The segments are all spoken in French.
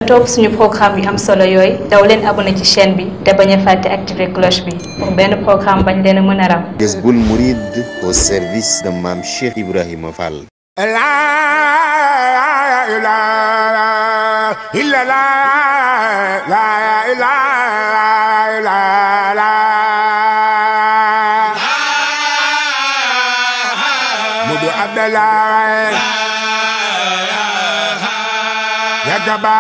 topp suñu programme yu am solo yooyu daw leen abonné ci chaîne bi te bañ a fàtte activer cloche bi pour benn programme bañ leen a mën a ram. Jazboul Mouride au service de Mame Cheikh Ibrahima Fall. Mudu Abdallah Yagaba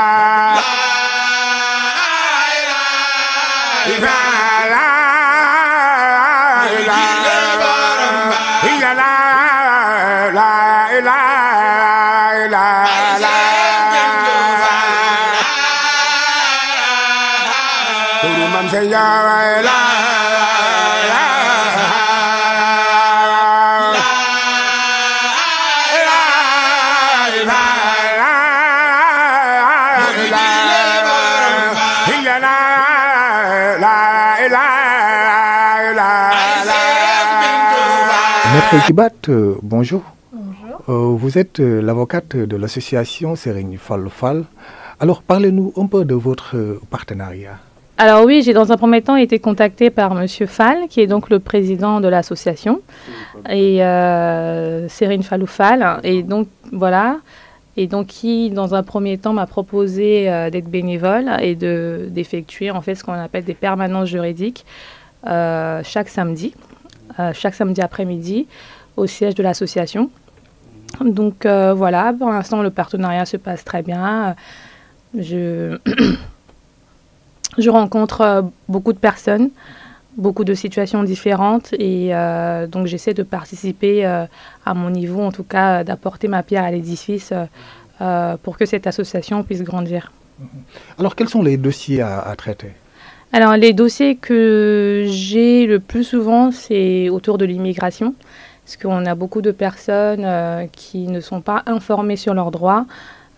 Maître Kibat, bonjour. Bonjour. Vous êtes l'avocate de l'association Serigne Fallou Fall. Alors, parlez-nous un peu de votre partenariat. Alors oui, j'ai dans un premier temps été contactée par Monsieur Fall, qui est donc le président de l'association, et Serigne Fallou Fall, et donc voilà, et donc qui dans un premier temps m'a proposé d'être bénévole et d'effectuer en fait ce qu'on appelle des permanences juridiques chaque samedi après-midi au siège de l'association. Donc voilà, pour l'instant le partenariat se passe très bien. Je rencontre beaucoup de personnes, beaucoup de situations différentes et donc j'essaie de participer à mon niveau, en tout cas d'apporter ma pierre à l'édifice pour que cette association puisse grandir. Alors, quels sont les dossiers à traiter? Alors, les dossiers que j'ai le plus souvent, c'est autour de l'immigration, parce qu'on a beaucoup de personnes qui ne sont pas informées sur leurs droits.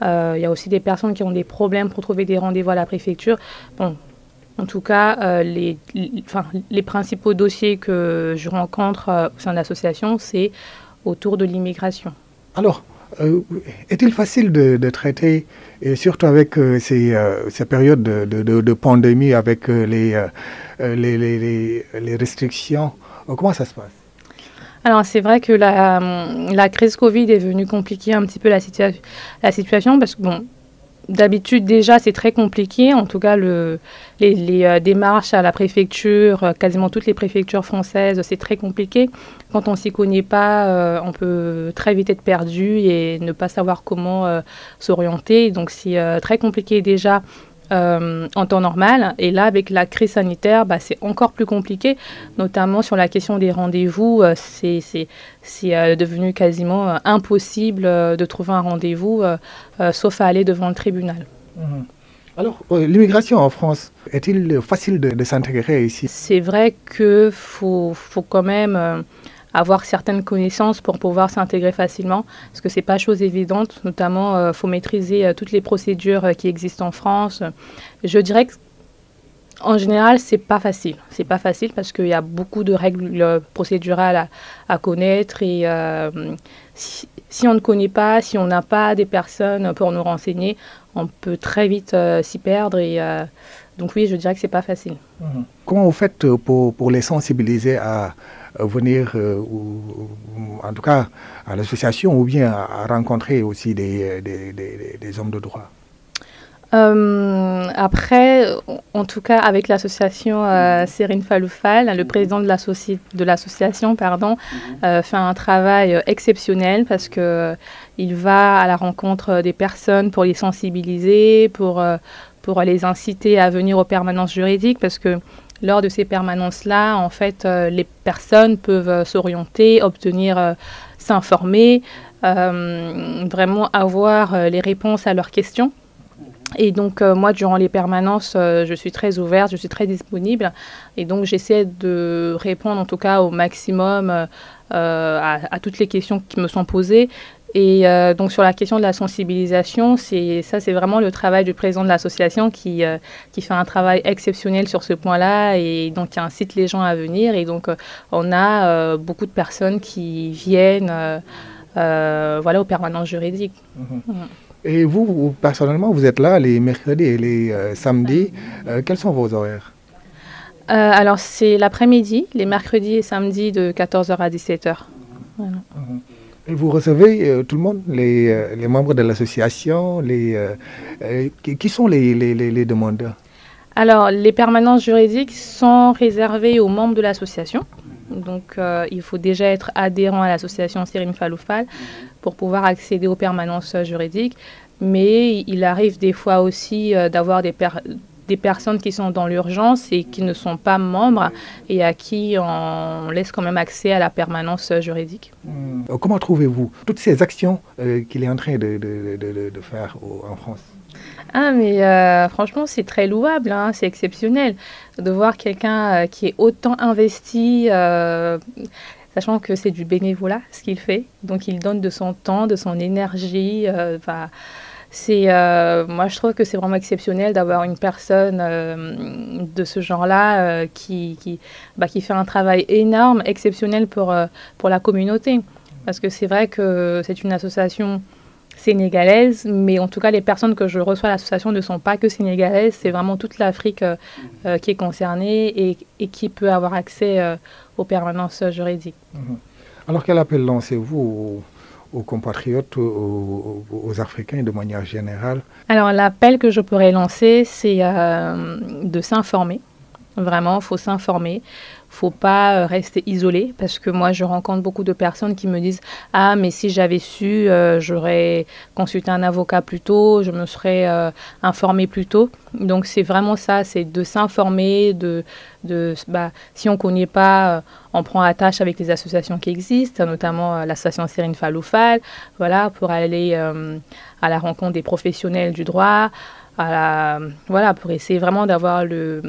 Il y a aussi des personnes qui ont des problèmes pour trouver des rendez-vous à la préfecture. Bon, en tout cas, les principaux dossiers que je rencontre au sein de l'association, c'est autour de l'immigration. Alors, est-il facile de traiter, et surtout avec ces périodes de pandémie, avec les restrictions, comment ça se passe? Alors c'est vrai que la crise Covid est venue compliquer un petit peu la situation parce que bon, d'habitude déjà c'est très compliqué, en tout cas les démarches à la préfecture, quasiment toutes les préfectures françaises, c'est très compliqué. Quand on ne s'y connaît pas, on peut très vite être perdu et ne pas savoir comment s'orienter. Donc c'est très compliqué déjà en temps normal. Et là, avec la crise sanitaire, c'est encore plus compliqué, notamment sur la question des rendez-vous. C'est devenu quasiment impossible de trouver un rendez-vous, sauf à aller devant le tribunal. Alors, l'immigration en France, est-il facile de s'intégrer ici? C'est vrai qu'il faut quand même avoir certaines connaissances pour pouvoir s'intégrer facilement, parce que ce n'est pas chose évidente, notamment il faut maîtriser toutes les procédures qui existent en France. Je dirais qu'en général, ce n'est pas facile. Ce n'est pas facile parce qu'il y a beaucoup de règles procédurales à connaître et si on ne connaît pas, si on n'a pas des personnes pour nous renseigner, on peut très vite s'y perdre et donc oui, je dirais que ce n'est pas facile. Comment vous faites pour les sensibiliser à venir, ou en tout cas à l'association, ou bien à rencontrer aussi des hommes de droit? Après, en tout cas, avec l'association Serigne Fallou Fall, le président de l'association fait un travail exceptionnel parce que il va à la rencontre des personnes pour les sensibiliser, pour les inciter à venir aux permanences juridiques, parce que lors de ces permanences-là, en fait, les personnes peuvent s'orienter, s'informer, vraiment avoir les réponses à leurs questions. Et donc, moi, durant les permanences, je suis très ouverte, je suis très disponible. Et donc, j'essaie de répondre, en tout cas, au maximum à toutes les questions qui me sont posées. Et donc, sur la question de la sensibilisation, c'est vraiment le travail du président de l'association qui fait un travail exceptionnel sur ce point-là. Et donc, qui incite les gens à venir. Et donc, on a beaucoup de personnes qui viennent aux permanences juridiques. Et vous, personnellement, vous êtes là les mercredis et les samedis. Quels sont vos horaires? Alors, c'est l'après-midi, les mercredis et samedis de 14h à 17h. Voilà. Et vous recevez tout le monde, les membres de l'association, qui sont les demandeurs? Alors, les permanences juridiques sont réservées aux membres de l'association. Donc, il faut déjà être adhérent à l'association Serine Faloufal pour pouvoir accéder aux permanences juridiques. Mais il arrive des fois aussi d'avoir des personnes qui sont dans l'urgence et qui ne sont pas membres et à qui on laisse quand même accès à la permanence juridique. Comment trouvez-vous toutes ces actions qu'il est en train de faire en France? Ah, mais franchement, c'est très louable, hein, c'est exceptionnel de voir quelqu'un qui est autant investi, sachant que c'est du bénévolat ce qu'il fait. Donc, il donne de son temps, de son énergie. Moi, je trouve que c'est vraiment exceptionnel d'avoir une personne de ce genre-là qui fait un travail énorme, exceptionnel pour la communauté. Parce que c'est vrai que c'est une association sénégalaise, mais en tout cas, les personnes que je reçois à l'association ne sont pas que sénégalaises, c'est vraiment toute l'Afrique qui est concernée et qui peut avoir accès aux permanences juridiques. Alors, quel appel lancez-vous aux compatriotes, aux Africains de manière générale? Alors, l'appel que je pourrais lancer, c'est de s'informer. Vraiment, il faut s'informer. Il ne faut pas rester isolé parce que moi, je rencontre beaucoup de personnes qui me disent « Ah, mais si j'avais su, j'aurais consulté un avocat plus tôt, je me serais informé plus tôt. » Donc, c'est vraiment ça, c'est de s'informer, si on ne connaît pas, on prend attache avec les associations qui existent, notamment l'association Serine Faloufal, voilà, pour aller à la rencontre des professionnels du droit, pour essayer vraiment d'avoir le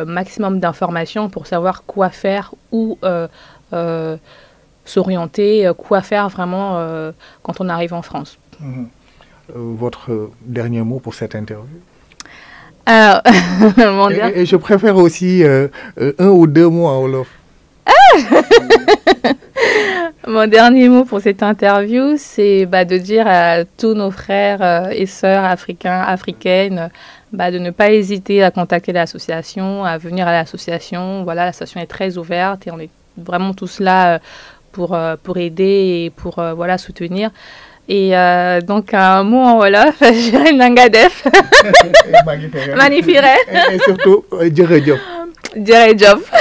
maximum d'informations pour savoir quoi faire, où s'orienter, quoi faire vraiment quand on arrive en France. Votre dernier mot pour cette interview? Alors, et je préfère aussi un ou deux mots en wolof. Mon dernier mot pour cette interview, c'est de dire à tous nos frères et sœurs africains, africaines, de ne pas hésiter à contacter l'association, à venir à l'association. Voilà, l'association est très ouverte et on est vraiment tous là pour aider et pour soutenir. Et donc, un mot en wolof, je dirais Nangadef. Magnifique. Et surtout, jërëjëf. Jërëjëf.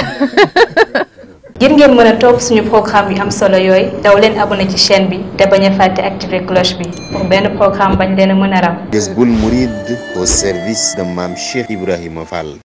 ngir ngeen mën a topp suñu programme yu am solo yooyu daw leen abonné ci chaîne bi te bañ a fàtte activer cloche bi pour benn programme bañ leen a mën a ram. Jazboul Mouride au service de Mame Cheikh Ibrahima Fall.